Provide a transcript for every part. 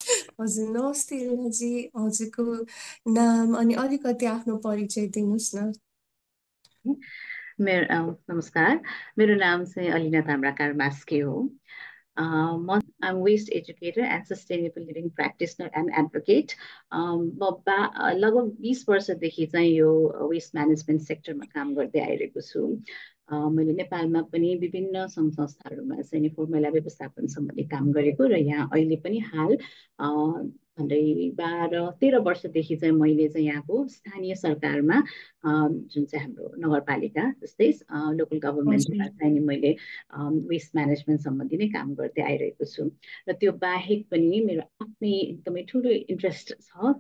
हजुर नमस्ते एलिनाजी। हजुरको नाम अनि अलिकति आफ्नो परिचय दिनुहोस् न। नमस्कार, मेरो नाम चाहिँ अलिना ताम्राकार मास्के हो। म am waste educator and sustainable living practitioner and advocate. लगभग 20 वर्षदेखि चाहिँ यो वेस्ट म्यानेजमेन्ट सेक्टरमा काम गर्दै आइरहेको छु। मैले नेपालमा पनि विभिन्न सङ्घ संस्थाहरूमा चाहिँ नि फोहोर मैला व्यवस्थापन सम्बन्धी काम गरेको र यहाँ अहिले पनि हाल झन्डै 12-13 वर्षदेखि चाहिँ मैले चाहिँ यहाँको स्थानीय सरकारमा जुन चाहिँ हाम्रो नगरपालिका जस्तै लोकल गभर्मेन्टमा हजुर चाहिँ नि मैले वेस्ट म्यानेजमेन्ट सम्बन्धी नै काम गर्दै आइरहेको छु। र त्यो बाहेक पनि मेरो आफ्नै एकदमै ठुलो इन्ट्रेस्ट छ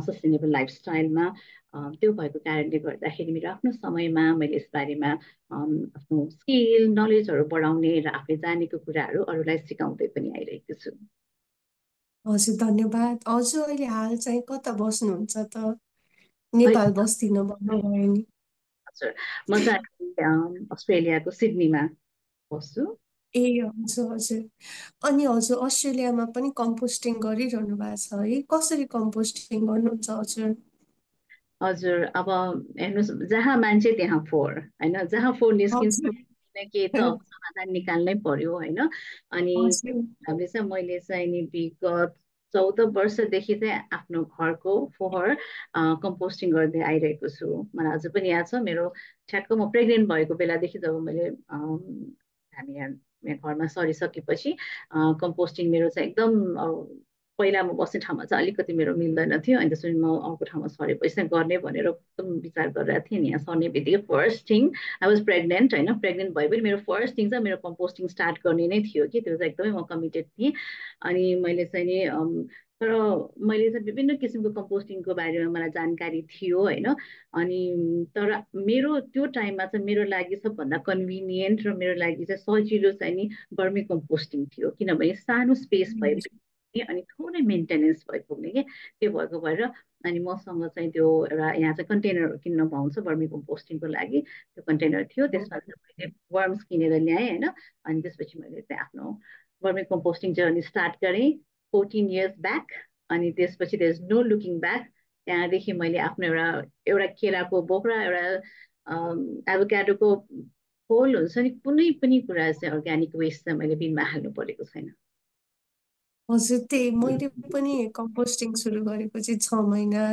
सस्टेनेबल लाइफस्टाइलमा। त्यो भएको कारणले गर्दाखेरि मेरो आफ्नो समयमा मैले यसबारेमा आफ्नो स्किल नलेजहरू बढाउने र आफूले जानेको कुराहरू अरूलाई सिकाउँदै पनि आइरहेको छु। हजुर धन्यवाद। हजुर अहिले हाल चाहिँ कता बस्नुहुन्छ त? नेपाल बस्दिनँ भन्नुभयो नि। हजुर, म चाहिँ अस्ट्रेलियाको सिडनीमा बस्छु। ए हजुर हजुर। अनि हजुर अस्ट्रेलियामा पनि कम्पोस्टिङ गरिरहनु भएको छ है? कसरी कम्पोस्टिङ गर्नुहुन्छ हजुर? हजुर, अब हेर्नुहोस्, जहाँ मान्छे त्यहाँ फोहोर होइन, जहाँ फोहोर निस्किन्छ हजुर के त अब समाधान निकाल्नै पर्यो होइन। अनि हजुर हामीले चाहिँ मैले चाहिँ नि विगत 14 वर्षदेखि चाहिँ आफ्नो घरको फोहोर कम्पोस्टिङ गर्दै आइरहेको छु। मलाई अझै पनि याद छ, मेरो ठ्याक्क म प्रेग्नेन्ट भएको बेलादेखि जब मैले हामी यहाँ घरमा सरिसकेपछि कम्पोस्टिङ मेरो चाहिँ एकदम पहिला म बस्ने ठाउँमा चाहिँ अलिकति मेरो मिल्दैन थियो, अनि त्यसरी म अर्को ठाउँमा सरेपछि चाहिँ गर्ने भनेर एकदम विचार गरिरहेको थिएँ नि। यहाँ सर्ने बित्तिकै first thing I was pregnant होइन, प्रेग्नेन्ट भए पनि मेरो फर्स्ट थिङ चाहिँ मेरो कम्पोस्टिङ स्टार्ट गर्ने नै थियो कि त्यो चाहिँ एकदमै म कमिटेड थिएँ। अनि मैले चाहिँ नि तर मैले चाहिँ विभिन्न किसिमको कम्पोस्टिङको बारेमा मलाई जानकारी थियो होइन। अनि तर मेरो त्यो टाइममा चाहिँ मेरो लागि सबभन्दा कन्भिनियन्ट र मेरो लागि चाहिँ सजिलो चाहिँ नि वर्मी कम्पोस्टिङ थियो, किनभने सानो स्पेस भए अनि थोरै मेन्टेनेन्स भएको हुने कि त्यो भएको भएर। अनि मसँग चाहिँ त्यो एउटा यहाँ चाहिँ कन्टेनरहरू किन्न पाउँछ वर्मी कम्पोस्टिङको लागि, त्यो कन्टेनर थियो, त्यसमा चाहिँ मैले वर्म्स किनेर ल्याएँ होइन। अनि त्यसपछि मैले चाहिँ आफ्नो वर्मी कम्पोस्टिङ जर्नी स्टार्ट गरेँ 14 इयर्स ब्याक। अनि त्यसपछि there is no looking back. त्यहाँदेखि मैले आफ्नो एउटा एउटा केराको बोक्रा, एउटा एभोकाडोको होल हुन्छ नि, कुनै पनि कुरा चाहिँ अर्ग्यानिक वेस्ट चाहिँ मैले बिनमा हाल्नु परेको छैन। हजुर त्यही मैले पनि कम्पोस्टिङ सुरु गरेको चाहिँ 6 महिना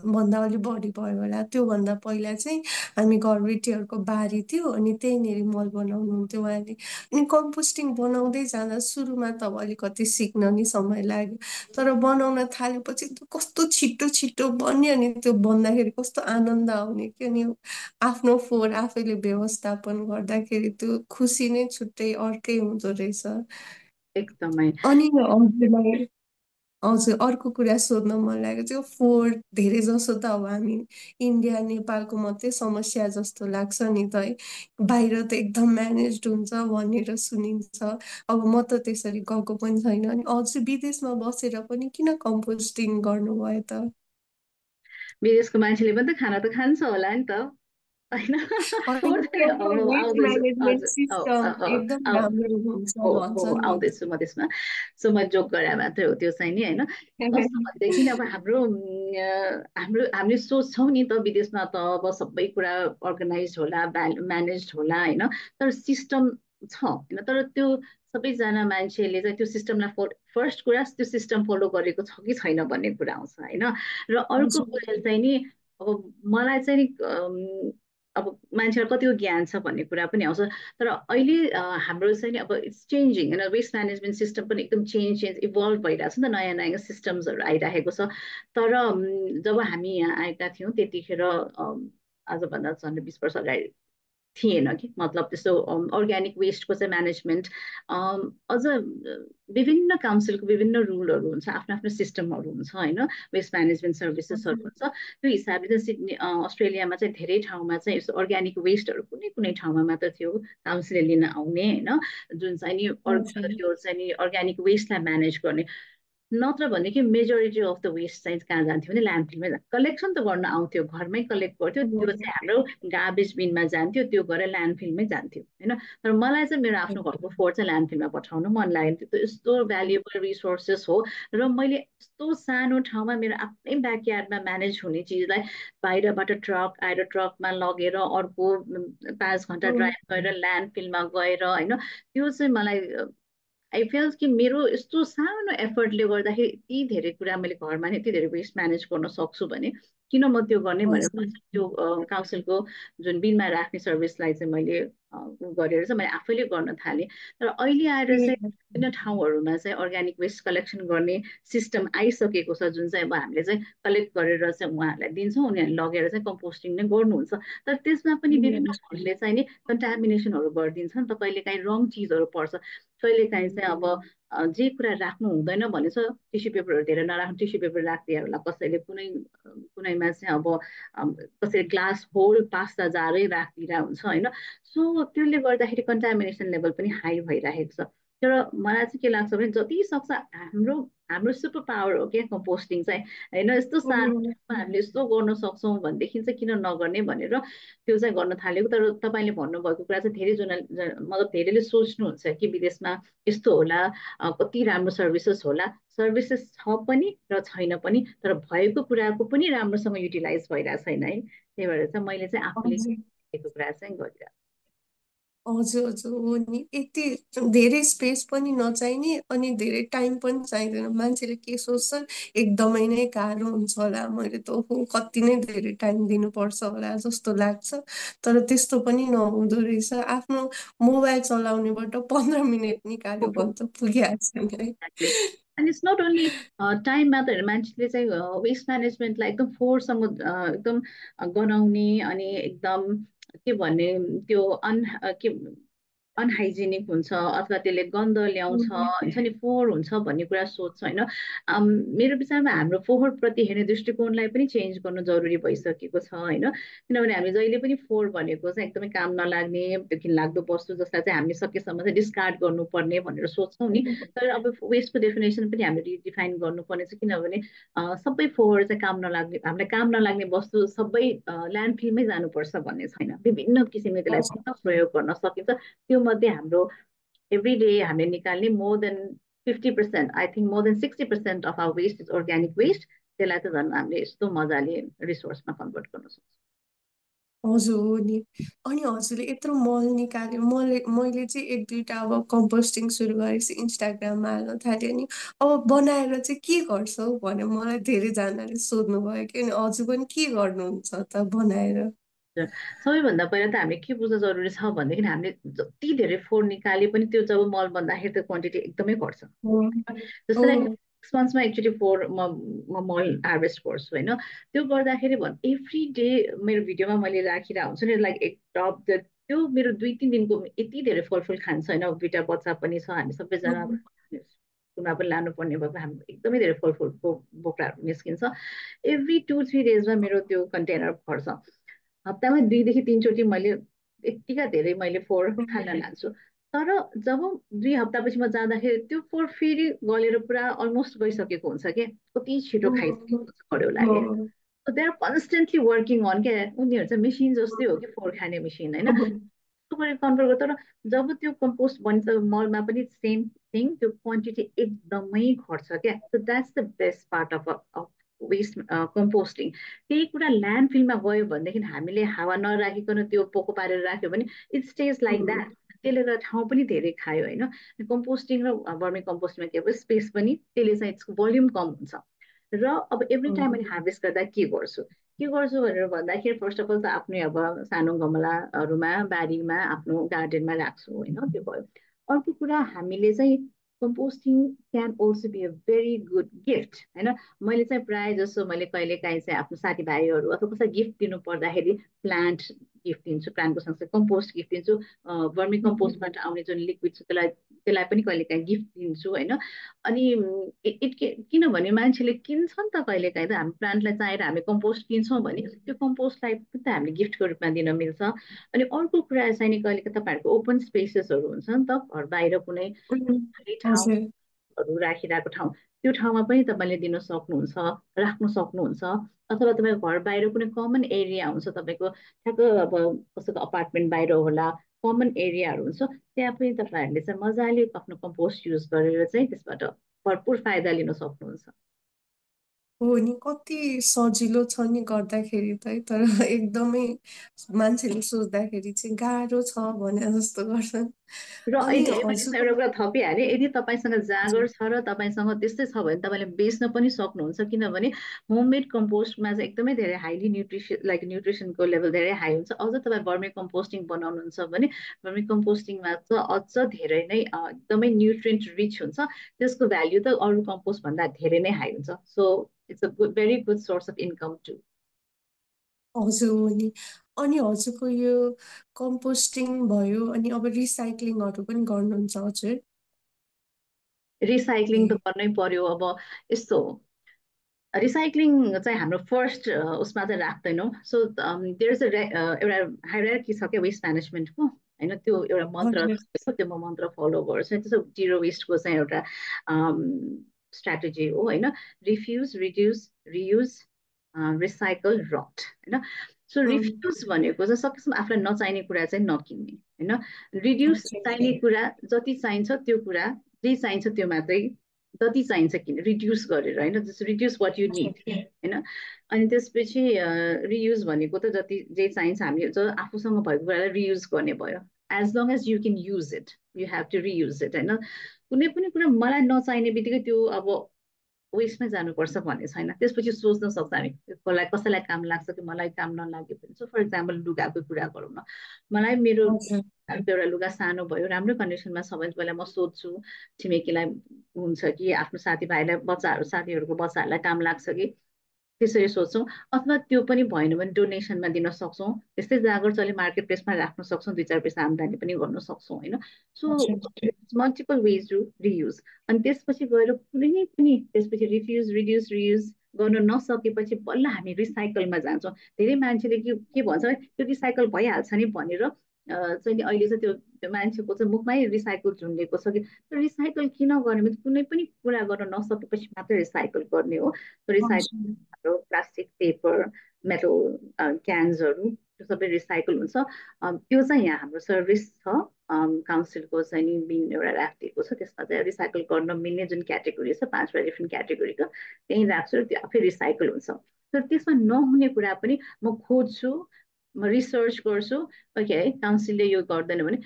भन्दा अलिक बढी भयो होला। त्योभन्दा पहिला चाहिँ हामी घरबेटीहरूको बारी थियो अनि त्यहीँनिर मल बनाउनुहुन्थ्यो उहाँले। अनि कम्पोस्टिङ बनाउँदै जाँदा सुरुमा त अब अलिकति सिक्न नि समय लाग्यो, तर बनाउन थालेपछि त कस्तो छिटो छिटो बन्यो। अनि त्यो बन्दाखेरि कस्तो आनन्द आउने कि। अनि आफ्नो फोहोर आफैले व्यवस्थापन गर्दाखेरि त्यो खुसी नै छुट्टै अर्कै हुँदो रहेछ। एकदमै। अनि हजुरलाई हजुर अर्को कुरा सोध्न मन लागेको थियो। फोहोर धेरै जसो त अब हामी इन्डिया नेपालको मात्रै समस्या जस्तो लाग्छ नि त है। बाहिर त एकदम म्यानेज्ड हुन्छ भनेर सुनिन्छ। अब म त त्यसरी गएको पनि छैन। अनि हजुर विदेशमा बसेर पनि किन कम्पोस्टिङ गर्नुभयो त? विदेशको मान्छेले पनि त खाना त खान्छ होला नि त होइन। होइन त्यहाँको वेस्ट आउँदैछु म्यानेजमेन्ट हजुर। सिस्टम एकदम राम्रो हुन्छ हो हो भन्छ नि। आउँदैछु म त्यसमा। सो म जोक गरे मात्रै हो त्यो चाहिँ नि होइन। कस्तो भनेदेखि अब हाम्रो हामीले सोच्छौँ नि त विदेशमा त अब सबै कुरा अर्गनाइज होला, म्यानेज होला होइन। तर सिस्टम छ होइन, तर त्यो सबैजना मान्छेले चाहिँ त्यो सिस्टमलाई फर्स्ट कुरा त्यो सिस्टम फलो गरेको छ कि छैन भन्ने कुरा आउँछ होइन। र अर्को हजुर कुरा चाहिँ नि अब मलाई चाहिँ नि अब मान्छेलाई कतिको ज्ञान छ भन्ने कुरा पनि आउँछ। तर अहिले हाम्रो चाहिँ नि अब इट्स चेन्जिङ होइन, वेस्ट म्यानेजमेन्ट सिस्टम पनि एकदम चेन्ज इभल्भ भइरहेको छ नि त, नयाँ नयाँ सिस्टम्सहरू आइरहेको छ। तर जब हामी यहाँ आएका थियौँ त्यतिखेर आजभन्दा झन् 20 वर्ष अगाडि थिएन कि, मतलब त्यस्तो अर्ग्यानिक वेस्टको चाहिँ म्यानेजमेन्ट अझ विभिन्न काउन्सिलको विभिन्न रुलहरू हुन्छ, आफ्नो आफ्नो सिस्टमहरू हुन्छ होइन, वेस्ट म्यानेजमेन्ट सर्भिसेसहरू हुन्छ। त्यो हिसाबले चाहिँ सिडनी अस्ट्रेलियामा चाहिँ धेरै ठाउँमा चाहिँ यस्तो अर्ग्यानिक वेस्टहरू कुनै कुनै ठाउँमा मात्र थियो काउन्सिलले लिन आउने होइन, जुन चाहिँ नि हजुर त्यो चाहिँ नि अर्ग्यानिक वेस्टलाई म्यानेज गर्ने। नत्र भनेदेखि मेजोरिटी अफ द वेस्ट चाहिँ कहाँ जान्थ्यो भने ल्यान्डफिलमै कलेक्सन त गर्न आउँथ्यो, घरमै कलेक्ट गर्थ्यो, त्यो चाहिँ हाम्रो गार्बेज बिनमा जान्थ्यो, त्यो गरेर ल्यान्डफिलमै जान्थ्यो होइन। तर मलाई चाहिँ मेरो आफ्नो घरको फोहोर चाहिँ ल्यान्डफिलमा पठाउनु मन लागेन थियो, त्यो यस्तो भ्यालुएबल रिसोर्सेस हो। र मैले यस्तो सानो ठाउँमा मेरो आफ्नै ब्याकयार्डमा म्यानेज हुने चिजलाई बाहिरबाट ट्रक आएर ट्रकमा लगेर अर्को 5 घन्टा ड्राइभ गरेर ल्यान्डफिलमा गएर होइन, त्यो चाहिँ मलाई आई फिल कि मेरो यस्तो सानो एफर्टले गर्दाखेरि यति धेरै कुरा मैले घरमा नै यति धेरै वेस्ट म्यानेज गर्न सक्छु भने किन म त्यो गर्ने भनेर त्यो काउन्सिलको जुन बिनमा राख्ने सर्भिसलाई चाहिँ मैले गरेर चाहिँ मैले आफैले गर्न थालेँ। तर अहिले आएर चाहिँ विभिन्न ठाउँहरूमा चाहिँ अर्ग्यानिक वेस्ट कलेक्सन गर्ने सिस्टम आइसकेको छ, जुन चाहिँ अब हामीले चाहिँ कलेक्ट गरेर चाहिँ उहाँहरूलाई दिन्छौँ, उनीहरूले लगेर चाहिँ कम्पोस्टिङ नै गर्नुहुन्छ। तर त्यसमा पनि विभिन्नहरूले चाहिँ नि कन्टामिनेसनहरू गरिदिन्छ नि त, कहिले काहीँ रङ चिजहरू पर्छ, कहिले काहीँ चाहिँ अब जे कुरा राख्नु हुँदैन भनेछ, टिस्यु पेपरहरू धेरै नराख्नु, टिस्यु पेपर राखिदिएर कसैले कुनैमा चाहिँ अब कसैले ग्लास होल पास्ता जारै राखिदिएर हुन्छ होइन। सो त्यसले गर्दाखेरि कन्टामिनेसन लेभल पनि हाई भइरहेको छ। तर मलाई चाहिँ के लाग्छ भने जति सक्छ हाम्रो हाम्रो सुपर पावर हो क्या कम्पोस्टिङ चाहिँ होइन। यस्तो सानो हामीले यस्तो गर्न सक्छौँ भनेदेखि चाहिँ किन नगर्ने भनेर त्यो चाहिँ गर्न थालेको। तर तपाईँले भन्नुभएको कुरा चाहिँ मतलब धेरैले सोच्नुहुन्छ कि विदेशमा यस्तो होला, कति राम्रो सर्भिसेस होला, सर्भिसेस छ पनि र छैन पनि, तर भएको कुराको पनि राम्रोसँग युटिलाइज भइरहेको छैन है। त्यही भएर चाहिँ मैले चाहिँ आफूले कुरा चाहिँ गरिरहेको। हजुर हजुर हो नि, यति धेरै स्पेस पनि नचाहिने अनि धेरै टाइम पनि चाहिँदैन। मान्छेले के सोच्छन् एकदमै नै गाह्रो हुन्छ होला, मैले त ओहो कति नै धेरै टाइम दिनुपर्छ होला जस्तो लाग्छ। तर त्यस्तो पनि नहुँदो रहेछ। आफ्नो मोबाइल चलाउनेबाट 15 मिनट निकाल्यो भने त पुगिहाल्छ नि है। Exactly. And it's not only टाइममा त मान्छेले चाहिँ वेस्ट म्यानेजमेन्टलाई एकदम फोहोरसँग एकदम गनाउने अनि एकदम के भन्ने त्यो के अनहाइजेनिक हुन्छ अथवा त्यसले गन्ध ल्याउँछ हुन्छ नि, फोहोर हुन्छ भन्ने कुरा सोध्छ होइन। मेरो विचारमा हाम्रो फोहोर प्रति हेर्ने दृष्टिकोणलाई पनि चेन्ज गर्नु जरुरी भइसकेको छ होइन। किनभने हामी जहिले पनि फोहोर भनेको चाहिँ एकदमै काम नलाग्ने घिनलाग्दो वस्तु जसलाई चाहिँ हामीले सकेसम्म चाहिँ डिस्कार्ड गर्नुपर्ने भनेर सोच्छौँ नि। तर अब वेस्टको डेफिनेसन पनि हामीले रिडिफाइन गर्नुपर्ने छ, किनभने सबै फोहोर चाहिँ काम नलाग्ने, हामीलाई काम नलाग्ने वस्तु सबै ल्यान्डफिलमै जानुपर्छ भन्ने छैन। विभिन्न किसिमले त्यसलाई पुनः प्रयोग गर्न सकिन्छ। त्यो मध्ये हाम्रो एभ्री डे हामीले निकाल्ने more than 50%, I think more than 60% of our waste is organic waste. त्यसलाई त झन् हामीले यस्तो मजाले रिसोर्समा कन्भर्ट गर्न सक्छौँ। हजुर हो नि। अनि हजुरले यत्रो मल निकाल्यो, मैले चाहिँ एक दुईटा अब कम्पोस्टिङ सुरु गरेपछि इन्स्टाग्राममा हाल्न थालेँ नि। अब बनाएर चाहिँ के गर्छौ भने मलाई धेरैजनाले सोध्नु भयो कि हजुर पनि के गर्नुहुन्छ त बनाएर? सबैभन्दा पहिला त हामीले के बुझ्न जरुरी छ भनेदेखि हामीले जति धेरै फोहोर निकाले पनि त्यो जब मल बन्दाखेरि त्यो क्वान्टिटी एकदमै घट्छ। ओ जस्तो लाइक 6 मन्थ्समा एकचोटि फोहोर म मल हार्भेस्ट गर्छु होइन। त्यो गर्दाखेरि एभ्री डे मेरो भिडियोमा मैले राखिरहेको हुन्छु नि, लाइक एक टप त्यो मेरो 2-3 दिनको यति धेरै फलफुल खान्छ होइन। दुइटा बच्चा पनि छ, हामी सबैजना स्कुलमा पनि लानुपर्ने भएको, हाम्रो एकदमै धेरै फलफुलको बोक्राहरू निस्किन्छ। एभ्री 2-3 डेजमा मेरो त्यो कन्टेनर भर्छ। हप्तामा 2 देखि 3 चोटि मैले यत्तिका धेरै मैले फोहोर खान लान्छु। तर जब 2 हप्तापछि म जाँदाखेरि त्यो फोहोर फेरि गलेर पुरा अलमोस्ट गइसकेको हुन्छ कि कति छिटो खाइसकेको हुन्छ बढ्यो लागेर। They are constantly working on क्या, उनीहरू चाहिँ मेसिन जस्तै हो कि फोहोर खाने मेसिन होइन। कन्ट्रोल गर्छ। तर जब त्यो कम्पोस्ट बन्छ मलमा पनि सेम थिङ, त्यो क्वान्टिटी एकदमै घट्छ क्या। So that's the best part of waste composting. त्यही कुरा ल्यान्डफिलमा गयो भनेदेखि हामीले हावा नराखिकन त्यो पोको पारेर राख्यो भने इट स्टेज लाइक द्याट। त्यसले गर्दा ठाउँ पनि धेरै खायो होइन। कम्पोस्टिङ र वर्मी कम्पोस्टमा के अब स्पेस पनि त्यसले चाहिँ यसको भोल्युम कम हुन्छ। र अब एभ्री टाइम मैले हार्भेस्ट गर्दा के गर्छु भनेर भन्दाखेरि फर्स्ट अफ अल त आफ्नै अब सानो गमलाहरूमा बारीमा आफ्नो गार्डनमा राख्छु होइन, त्यो भयो। अर्को कुरा हामीले चाहिँ composting can also be a very good gift होइन। मैले चाहिँ प्रायः जसो मैले कहिले काहीँ चाहिँ आफ्नो साथीभाइहरू अथवा कसैलाई गिफ्ट दिनु पर्दाखेरि प्लान्ट गिफ्ट दिन्छु, प्लान्टको सँगसँगै कम्पोस्ट गिफ्ट दिन्छु, वर्मी कम्पोस्टबाट आउने जुन लिक्विड छ त्यसलाई त्यसलाई पनि कहिले काहीँ गिफ्ट दिन्छु होइन। अनि किनभने मान्छेले किन्छ नि त कहिले काहीँ त, हामी प्लान्टलाई चाहेर हामी कम्पोस्ट किन्छौँ भने त्यो कम्पोस्टलाई पनि त हामीले गिफ्टको रूपमा दिन मिल्छ। अनि अर्को कुरा चाहिँ नि कहिले तपाईँहरूको ओपन स्पेसेसहरू हुन्छ नि त, घर बाहिर कुनै खाली हजुर ठाउँहरू राखिरहेको ठाउँ, त्यो ठाउँमा पनि तपाईँले दिन सक्नुहुन्छ, राख्न सक्नुहुन्छ। अथवा तपाईँको घर बाहिर कुनै कमन एरिया हुन्छ तपाईँको, ठ्याक्क अब कसैको अपार्टमेन्ट बाहिर होला, कमन एरियाहरू हुन्छ, त्यहाँ पनि तपाईँहरूले चाहिँ मजाले आफ्नो कम्पोस्ट युज गरेर चाहिँ त्यसबाट भरपुर फाइदा लिन सक्नुहुन्छ। हो नि, कति सजिलो छ नि गर्दाखेरि त है, तर एकदमै मान्छेले सोच्दाखेरि चाहिँ गाह्रो छ भने जस्तो गर्छन्। र अनि अहिले मैले यसमा हजुरको एउटा कुरा थपिहालेँ, यदि तपाईँसँग जाँगर छ र तपाईँसँग त्यस्तै छ भने तपाईँले बेच्न पनि सक्नुहुन्छ। किनभने होममेड कम्पोस्टमा चाहिँ एकदमै धेरै हाइली न्युट्रिसनको लेभल धेरै हाई हुन्छ। अझ तपाईँ वर्मी कम्पोस्टिङ बनाउनुहुन्छ भने वर्मी कम्पोस्टिङमा चाहिँ अझ धेरै नै एकदमै न्युट्रिएन्ट रिच हुन्छ। त्यसको भ्याल्यु त अरू कम्पोस्ट भन्दा धेरै नै हाई हुन्छ। So it's a very good source of income too. हजुर हो नि। अनि हजुरको यो कम्पोस्टिङ भयो, अनि अब रिसाइक्लिङहरू पनि गर्नुहुन्छ हजुर? रिसाइक्लिङ त ए गर्नै पर्यो। अब यस्तो हो, रिसाइक्लिङ चाहिँ हाम्रो फर्स्ट उसमा चाहिँ राख्दैनौँ। सो देयर इज एउटा हायरार्की छ क्या वेस्ट म्यानेजमेन्टको, होइन? त्यो एउटा मन्त्र हजुर छ, त्यो म मन्त्र फलो गर्छु। त्यसो जिरो वेस्टको चाहिँ एउटा स्ट्राटेजी हो, होइन? रिफ्युज, रिड्युस, रियुज, रिसाइकल, रट, होइन? सो उम्, रिफ्युज भनेको चाहिँ सकेसम्म आफूलाई नचाहिने कुरा चाहिँ नकिन्ने, होइन? रिड्युस, हजुर चाहिने कुरा जति चाहिन्छ त्यो कुरा, जे चाहिन्छ त्यो मात्रै, जति चाहिन्छ किन रिड्युस गरेर, होइन? जस्तो रिड्युस वाट यु हजुर निड, होइन? अनि त्यसपछि रियुज भनेको त जति जे चाहिन्छ हामी जो आफूसँग भएको कुरालाई रियुज गर्ने भयो। As long as you can use it, you have to reuse it, होइन? कुनै पनि कुरा मलाई नचाहिने बित्तिकै त्यो अब वेस्टमै जानुपर्छ भन्ने छैन। त्यसपछि सोच्न सक्छ हामी, कसलाई कसैलाई काम लाग्छ कि मलाई काम नलागे पनि। सो फर इक्जाम्पल लुगाको कुरा गरौँ न, मलाई मेरो हजुर एउटा लुगा सानो भयो, राम्रो कन्डिसनमा छ भने पहिला म सोध्छु छिमेकीलाई, हुन्छ कि आफ्नो साथीभाइलाई, बच्चाहरू साथीहरूको बच्चाहरूलाई काम लाग्छ कि, त्यसरी सोच्छौँ। अथवा त्यो पनि भएन भने डोनेसनमा दिन सक्छौँ। त्यस्तै जागर चले मार्केट प्लेसमा राख्न सक्छौँ, दुई चार पैसा आम्दानी पनि गर्न सक्छौँ, होइन? सो हजुर मल्टिपल वेज टु रियुज। अनि त्यसपछि गएर कुनै पनि त्यसपछि रिफ्युज, रिड्युस, रियुज गर्न नसकेपछि बल्ल हामी रिसाइकलमा जान्छौँ। धेरै मान्छेले के भन्छ, त्यो रिसाइकल भइहाल्छ नि भनेर चाहिँ नि अहिले चाहिँ त्यो मान्छेको चाहिँ मुखमै रिसाइकल झुन्डेको छ कि रिसाइकल किन गर्ने भने कुनै पनि कुरा गर्न नसकेपछि मात्रै रिसाइकल गर्ने हो। रिसाइकल हजुर हाम्रो प्लास्टिक, पेपर, मेटल क्यान्सहरू त्यो सबै रिसाइकल हुन्छ। त्यो चाहिँ यहाँ हाम्रो सर्भिस छ, काउन्सिलको चाहिँ नि बिन एउटा राखिदिएको छ। त्यसमा चाहिँ रिसाइकल गर्न मिल्ने जुन क्याटेगोरी छ, पाँचवटा डिफ्रेन्ट क्याटेगोरीको त्यहीँ राख्छु र त्यो आफै रिसाइकल हुन्छ। तर त्यसमा नहुने कुरा पनि म खोज्छु, म रिसर्च गर्छु। ओके है, काउन्सिलले यो गर्दैन भने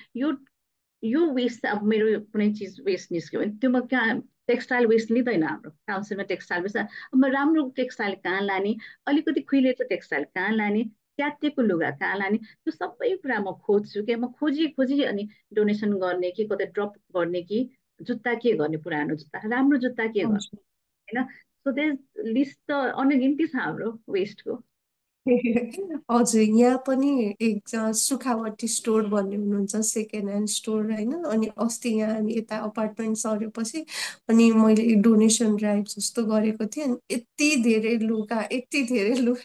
यो वेस्ट, अब मेरो कुनै चिज वेस्ट निस्क्यो भने त्यो म कहाँ, टेक्सटाइल वेस्ट लिँदैन हाम्रो काउन्सिलमा। टेक्सटाइल वेस्ट अब म राम्रो टेक्सटाइल कहाँ लाने, अलिकति खुइलेको टेक्सटाइल कहाँ लाने, च्यातिएको लुगा कहाँ लाने, त्यो सबै कुरा म खोज्छु क्या। म खोजी खोजी अनि डोनेसन गर्ने कि कतै ड्रप गर्ने कि जुत्ता के गर्ने, पुरानो जुत्ता, राम्रो जुत्ता के गर्ने, हजुर होइन? सो त्यस लिस्ट त अनगिन्ती छ हाम्रो वेस्टको। हजुर, यहाँ पनि एक सुखावटी स्टोर भन्ने हुनुहुन्छ, सेकेन्ड ह्यान्ड स्टोर होइन। अनि अस्ति यहाँ हामी यता अपार्टमेन्ट सरेपछि अनि मैले डोनेसन ड्राइभ जस्तो गरेको थिएँ, अनि यति धेरै लुगा, यति धेरै लुगा,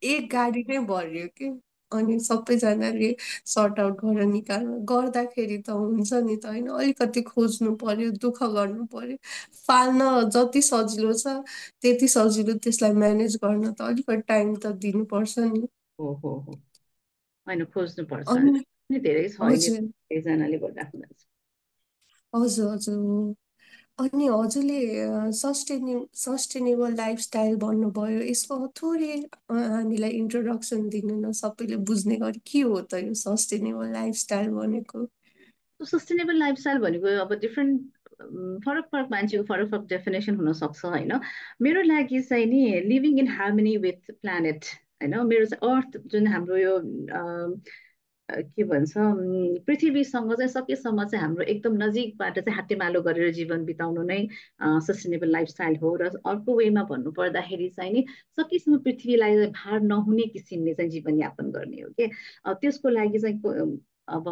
एक गाडी नै भरियो कि। अनि सबैजनाले सर्ट आउट गरेर निकाल्नु गर्दाखेरि त हुन्छ नि त होइन, अलिकति खोज्नु पर्यो, दुःख गर्नु पर्यो। फाल्न जति सजिलो छ त्यति सजिलो त्यसलाई म्यानेज गर्न त अलिकति टाइम त दिनुपर्छ नि। हो हो हो, होइन खोज्नुपर्छ। अनि नि धेरै छ अहिले, हजुर धेरैजनाले गरिराख्नु भएको छ। हजुर हजुर हो। अनि हजुरले सस्टेनेबल लाइफस्टाइल भन्नुभयो, यसको थोरै हामीलाई इन्ट्रोडक्सन दिनु न, सबैले बुझ्ने गरी के हो त यो सस्टेनेबल लाइफस्टाइल भनेको? सस्टेनेबल लाइफस्टाइल भनेको अब डिफ्रेन्ट, फरक फरक मान्छेको फरक फरक डेफिनेसन हुनसक्छ, होइन? मेरो लागि चाहिँ नि living in harmony with planet, होइन? मेरो चाहिँ अर्थ जुन हाम्रो यो के भन्छ पृथ्वीसँग चाहिँ सकेसम्म चाहिँ हाम्रो एकदम नजिकबाट चाहिँ हातेमालो गरेर जीवन बिताउनु नै सस्टेनेबल लाइफस्टाइल हो। र अर्को वेमा भन्नु पर्दाखेरि चाहिँ नि सकेसम्म पृथ्वीलाई भार नहुने किसिमले चाहिँ जीवनयापन गर्ने हो कि। त्यसको लागि चाहिँ अब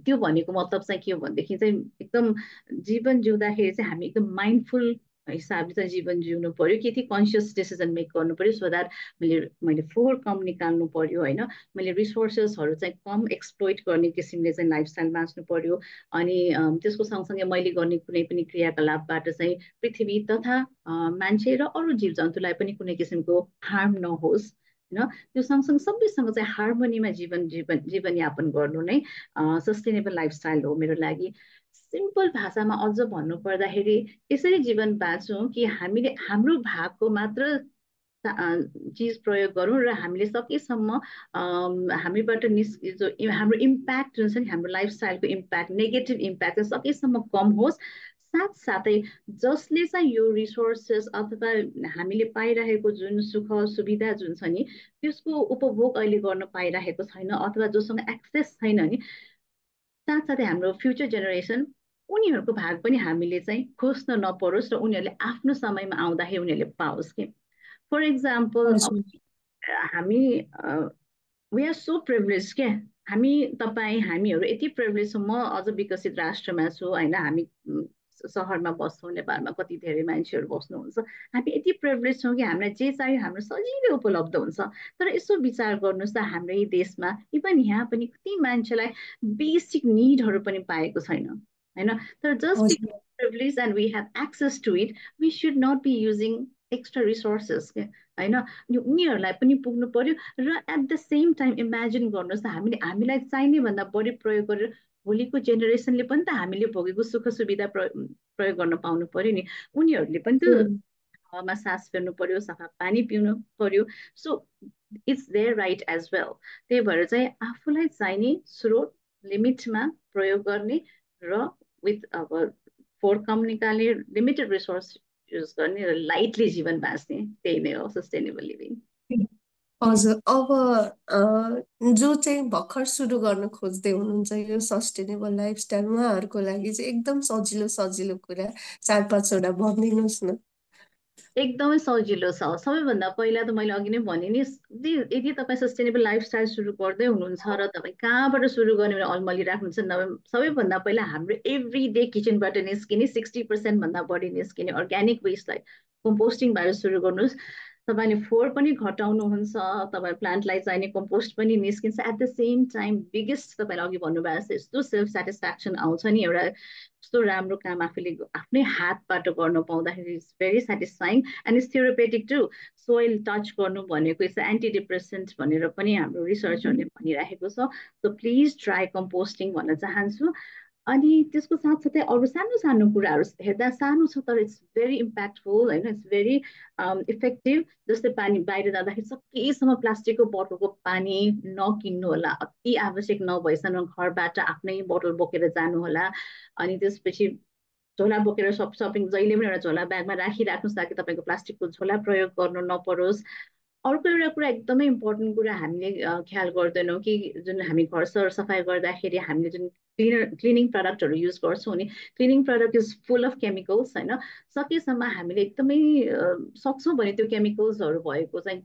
त्यो भनेको मतलब चाहिँ के हो भनेदेखि चाहिँ एकदम जीवन जिउँदाखेरि चाहिँ हामी एकदम माइन्डफुल, हिसाबले चाहिँ जीवन जिउनु पर्यो, त्यति कन्सियस डिसिजन मेक गर्नु पर्यो, सो द्याट मैले मैले फोहोर कम निकाल्नु पर्यो होइन, मैले रिसोर्सेसहरू चाहिँ कम एक्सप्लोइट गर्ने किसिमले चाहिँ लाइफस्टाइल बाँच्नु पर्यो। अनि त्यसको सँगसँगै मैले गर्ने कुनै पनि क्रियाकलापबाट चाहिँ पृथ्वी तथा मान्छे र अरू जीव जन्तुलाई पनि कुनै किसिमको हार्म नहोस् होइन। त्यो सँगसँगै सबैसँग चाहिँ हार्मोनीमा जीवन जीवन जीवनयापन गर्नु नै सस्टेनेबल लाइफस्टाइल हो मेरो लागि। सिम्पल भाषामा अझ भन्नु पर्दाखेरि यसरी जीवन बाँचौँ कि हामीले हाम्रो भागको मात्र चिज प्रयोग गरौँ र हामीले सकेसम्म हामीबाट जो हाम्रो इम्प्याक्ट जुन छ नि, हाम्रो लाइफस्टाइलको इम्प्याक्ट, नेगेटिभ इम्प्याक्ट चाहिँ सकेसम्म कम होस्। साथसाथै जसले चाहिँ यो रिसोर्सेस अथवा हामीले पाइरहेको जुन सुख सुविधा जुन छ नि, त्यसको उपभोग अहिले गर्न पाइरहेको छैन अथवा जोसँग एक्सेस छैन नि, साथसाथै हाम्रो फ्युचर जेनेरेसन उनीहरूको भाग पनि हामीले चाहिँ खोज्न नपरोस् र उनीहरूले आफ्नो समयमा आउँदाखेरि उनीहरूले पाओस् कि। फर इक्जाम्पल अब हजुर हामी वी आर सो प्रिभिलेज क्या, हामी तपाईँ हामीहरू यति प्रिभिलेज छौँ। म अझ विकसित राष्ट्रमा छु होइन, हामी सहरमा बस्छौँ, नेपालमा कति धेरै मान्छेहरू बस्नुहुन्छ। हामी यति प्रिभिलेज छौँ कि हामीलाई जे चाहियो हाम्रो सजिलै उपलब्ध हुन्छ। तर यसो विचार गर्नुहोस् त, हाम्रो यही देशमा इभन यहाँ पनि कति मान्छेलाई बेसिक निडहरू पनि पाएको छैन होइन। तर जस्ट बिकज हजुर privilege and we have access to it, we should not be using extra resources के होइन। अनि उनीहरूलाई पनि पुग्नु पर्यो। र at the same time imagine गर्नुहोस् त, हामीले हामीलाई चाहिने भन्दा बढी प्रयोग गरेर भोलिको जेनेरेसनले पनि त हामीले भोगेको सुख सुविधा प्रयोग गर्न पाउनु पर्यो नि। उनीहरूले पनि त उम्, हावामा सास फेर्नु पर्यो, सफा पानी पिउनु पर्यो। So it's their right as well. त्यही भएर चाहिँ आफूलाई चाहिने स्रोत लिमिटमा प्रयोग गर्ने र विथ अब फोहोर कम निकाल्ने, लिमिटेड रिसोर्स युज गर्ने र लाइटली जीवन बाँच्ने, त्यही नै हो सस्टेनेबल लिभिङ। हजुर अब जो चाहिँ भर्खर सुरु गर्न खोज्दै हुनुहुन्छ यो सस्टेनेबल लाइफस्टाइल, उहाँहरूको लागि चाहिँ एकदम सजिलो सजिलो कुरा 4-5वटा भनिदिनुहोस् न। एकदमै सजिलो छ। सबैभन्दा पहिला त मैले अघि नै भने नि, यदि तपाईँ सस्टेनेबल लाइफस्टाइल सुरु गर्दै हुनुहुन्छ र तपाईँ कहाँबाट सुरु गर्ने भनेर अलमली राख्नुहुन्छ, नभए सबैभन्दा पहिला हाम्रो एभ्री डे किचनबाट निस्किने 60% भन्दा बढी निस्किने अर्ग्यानिक वेस्टलाई कम्पोस्टिङबाट सुरु गर्नुहोस्। तपाईँले फोहोर पनि घटाउनुहुन्छ, तपाईँ प्लान्टलाई चाहिने कम्पोस्ट पनि निस्किन्छ। At the same time biggest तपाईँले अघि भन्नुभएको छ, यस्तो सेल्फ सेटिस्फ्याक्सन आउँछ नि, एउटा कस्तो राम्रो काम आफूले आफ्नै हातबाट गर्नु पाउँदाखेरि it's very satisfying and it's therapeutic too. Soil touch गर्नु भनेको इट्स एन्टी डिप्रेसेन्ट भनेर पनि हाम्रो रिसर्चहरूले भनिराखेको छ। सो प्लिज ट्राई कम्पोस्टिङ भन्न चाहन्छु। अनि त्यसको साथसाथै अरू सानो सानो कुराहरू हेर्दा सानो छ, तर इट्स भेरी इम्प्याक्टफुल होइन, इट्स भेरी इफेक्टिभ। जस्तै पानी बाहिर जाँदाखेरि सकेसम्म प्लास्टिकको बोतलको पानी नकिन्नु होला, अति आवश्यक नभएसम्म घरबाट आफ्नै बोतल बोकेर जानु होला। अनि त्यसपछि झोला बोकेर सपिङ जहिले पनि एउटा झोला ब्यागमा राखिराख्नुहोस्, ताकि तपाईँको प्लास्टिकको झोला प्रयोग गर्नु नपरोस्। अर्को एउटा कुरा एकदमै इम्पोर्टेन्ट कुरा हामीले ख्याल गर्दैनौँ कि जुन हामी घर सफाइ गर्दाखेरि हामीले जुन क्लिनिङ प्रडक्टहरू युज गर्छौँ नि, cleaning product is full of chemicals होइन। सकेसम्म हामीले एकदमै सक्छौँ भने त्यो केमिकल्सहरू भएको चाहिँ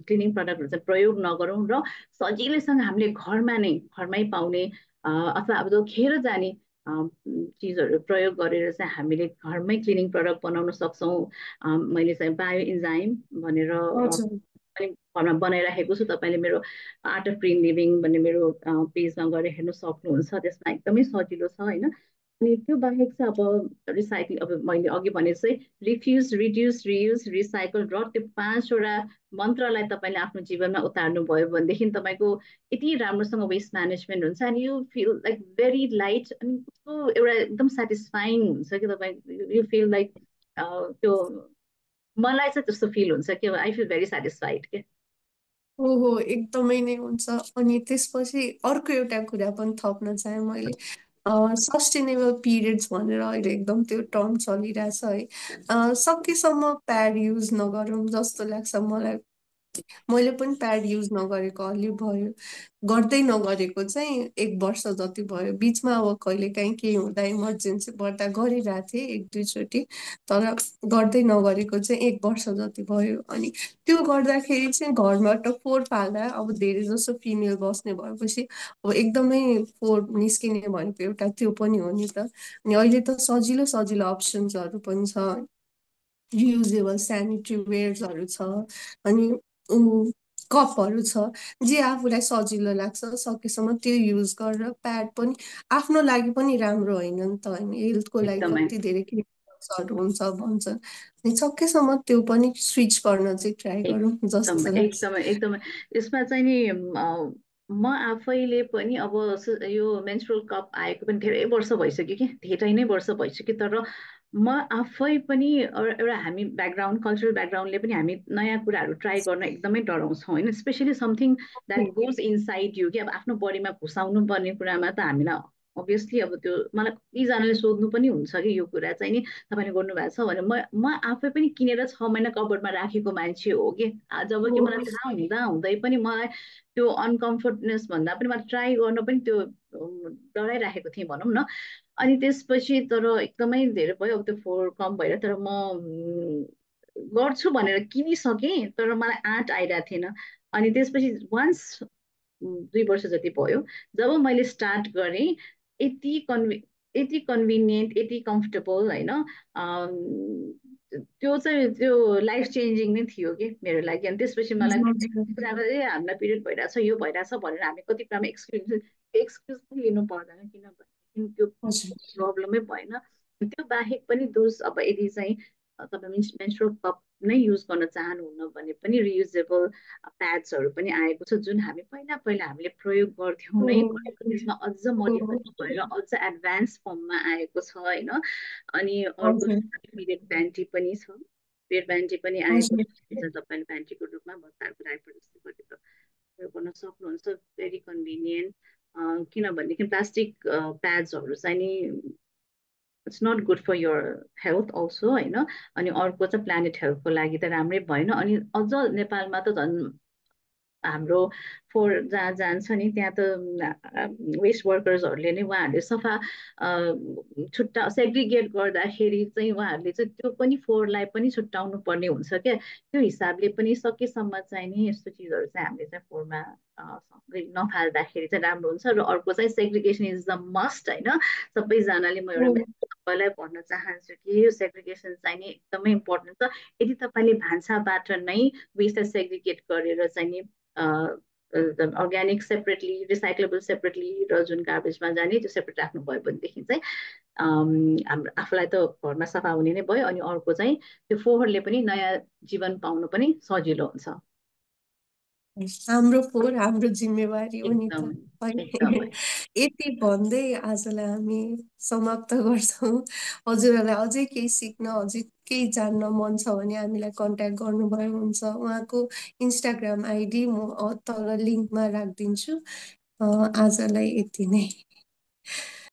क्लिनिङ प्रडक्टहरू चाहिँ प्रयोग नगरौँ र सजिलैसँग हामीले घरमै पाउने अथवा अब जो खेर जाने चिजहरू प्रयोग गरेर चाहिँ हामीले घरमै क्लिनिङ प्रडक्ट बनाउन सक्छौँ। मैले चाहिँ बायो इन्जाइम भनेर हजुर पनि घरमा बनाइराखेको छु। तपाईँले मेरो आर्ट अफ ग्रिन लिभिङ भन्ने मेरो पेजमा गएर हेर्न सक्नुहुन्छ, त्यसमा एकदमै सजिलो छ होइन। अनि त्यो बाहेक चाहिँ अब रिसाइक्लिङ, अब मैले अघि भने चाहिँ रिफ्युज, रिड्युस, रियुज, रिसाइकल र त्यो 5वटा मन्त्रलाई तपाईँले आफ्नो जीवनमा उतार्नु भयो भनेदेखि तपाईँको यति राम्रोसँग वेस्ट म्यानेजमेन्ट हुन्छ and you feel like very light. अनि कस्तो एउटा एकदम सेटिस्फाइङ हुन्छ कि तपाईँ यु फिल लाइक त्यो, मलाई चाहिँ त्यस्तो फिल हुन्छ कि आई फिल भेरी सेटिस्फाइड के। ओहो एकदमै नै हुन्छ। अनि त्यसपछि अर्को एउटा कुरा पनि थप्न चाहेँ मैले, सस्टेनेबल पिरियड्स भनेर अहिले एकदम त्यो टर्म चलिरहेछ है। सकेसम्म प्याड युज नगरौँ जस्तो लाग्छ मलाई। मैले पनि प्याड युज नगरेको अलि भयो, गर्दै नगरेको चाहिँ 1 वर्ष जति भयो। बिचमा अब कहिलेकाहीँ केही हुँदा इमर्जेन्सी पर्दा गरिरहेको थिएँ 1-2चोटि, तर गर्दै नगरेको चाहिँ 1 वर्ष जति भयो। अनि त्यो गर्दाखेरि चाहिँ घरबाट फोहोर फाल्दा अब धेरै जसो फिमेल बस्ने भएपछि अब एकदमै फोहोर निस्किने भनेको एउटा त्यो पनि हो नि त। अनि अहिले त सजिलो सजिलो अप्सन्सहरू पनि छ। रियुजेबल सेनिटरी वेयर्सहरू छ, अनि कपहरू छ, जे आफूलाई सजिलो लाग्छ सकेसम्म त्यो युज गरेर। प्याड पनि आफ्नो लागि पनि राम्रो होइन नि त, होइन, हेल्थको लागि एकदमै कति धेरै केमिकल्सहरू हुन्छ भन्छ। अनि सकेसम्म त्यो पनि स्विच गर्न चाहिँ ट्राई गरौँ एकदम जस्तो लाग्छ। एकदमै एकदमै यसमा चाहिँ नि म आफैले पनि अब यो मेन्स्ट्रुअल कप आएको पनि धेरै वर्ष भइसक्यो कि धेरै नै वर्ष भइसक्यो, तर म आफै पनि एउटा हामी ब्याकग्राउन्ड कल्चरल ब्याकग्राउन्डले पनि हामी नयाँ कुराहरू ट्राई गर्न एकदमै डराउँछौँ होइन, especially something that goes inside you कि अब आफ्नो बडीमा घुसाउनु पर्ने कुरामा त हामीलाई अभियसली अब त्यो मलाई कतिजनाले सोध्नु पनि हुन्छ कि यो कुरा चाहिँ नि तपाईँले गर्नुभएको छ भने म आफै पनि किनेर 6 महिना कबोर्डमा राखेको मान्छे हो कि जब कि मलाई थाहा हुँदा हुँदै पनि मलाई त्यो अनकम्फर्टनेस भन्दा पनि मलाई ट्राई गर्न पनि त्यो डराइराखेको थिएँ भनौँ न। अनि त्यसपछि तर एकदमै धेरै भयो, अब त्यो फोहोर कम भएर, तर म गर्छु भनेर किनिसकेँ तर मलाई आँट आइरहेको थिएन। अनि त्यसपछि वान्स 2 वर्ष जति भयो जब मैले स्टार्ट गरेँ, यति कन्भि यति कन्भिनियन्ट यति कम्फर्टेबल होइन, त्यो चाहिँ त्यो लाइफ चेन्जिङ नै थियो कि मेरो लागि। अनि त्यसपछि मलाई कुरा गरेँ हामीलाई पिरियड भइरहेछ यो भइरहेछ भनेर हामी कति कुरामा एक्सक्युज एक्सक्युज पनि लिनु पर्दैन, किनभने त्यो हजुर। प्रब्लमै भएन। त्यो बाहेक पनि दोष अब यदि चाहिँ तपाईँ मेन्स्ट्रुअल कप नै युज गर्न चाहनुहुन्न भने पनि रियुजेबल प्याड्सहरू पनि आएको छ, जुन हामी पहिला पहिला हामीले प्रयोग गर्थ्यौँ नै, त्यसमा अझ मोडिफाई भएर अझ एडभान्स फर्ममा आएको छ होइन। अनि अर्को हजुर। पिरियड प्यान्टी पनि छ, पिरियड प्यान्टी पनि आएको हजुर। छ, तपाईँले प्यान्टीको रूपमा बच्चाहरूको डाइपर जस्तो गरेर प्रयोग गर्न सक्नुहुन्छ, भेरी कन्भिनियन्ट। किनभनेदेखि प्लास्टिक प्याड्सहरू चाहिँ नि it's not good for your health also होइन। अनि अर्को चाहिँ प्लानेट हेल्थको लागि त राम्रै भएन। अनि अझ नेपालमा त झन् हाम्रो फोहोर जहाँ जान्छ नि त्यहाँ त वेस्ट वर्कर्सहरूले नै उहाँहरूले सफा सेग्रिगेट गर्दाखेरि चाहिँ उहाँहरूले चाहिँ त्यो पनि फोहोरलाई पनि छुट्याउनु पर्ने हुन्छ क्या। त्यो हिसाबले पनि सकेसम्म चाहिँ नि यस्तो चिजहरू चाहिँ हामीले चाहिँ फोहोरमा नफाल्दाखेरि चाहिँ राम्रो हुन्छ। र अर्को चाहिँ सेग्रिगेसन इज द मस्ट होइन, सबैजनाले म एउटा सबैलाई भन्न चाहन्छु कि यो सेग्रिगेसन चाहिँ नि एकदमै इम्पोर्टेन्ट छ। यदि तपाईँले भान्साबाट नै वेस्टलाई सेग्रिगेट गरेर चाहिँ नि अर्ग्यानिक सेपरेटली रिसाइक्लेबल सेपरेटली र जुन गार्बेजमा जाने त्यो सेपरेट राख्नुभयो भनेदेखि चाहिँ हाम्रो आफूलाई त घरमा सफा हुने नै भयो, अनि अर्को चाहिँ त्यो फोहोरले पनि नयाँ जीवन पाउनु पनि सजिलो हुन्छ। हाम्रो फोहोर हाम्रो जिम्मेवारी हो नि त, एकदम है। एकदमै यति भन्दै आजलाई हामी समाप्त गर्छौँ। हजुरहरूलाई अझै केही सिक्न अझै केही जान्न मन छ भने हामीलाई कन्ट्याक्ट गर्नुभयो हुन्छ। उहाँको इन्स्टाग्राम आइडी म तल लिङ्कमा राखिदिन्छु। आजलाई यति नै।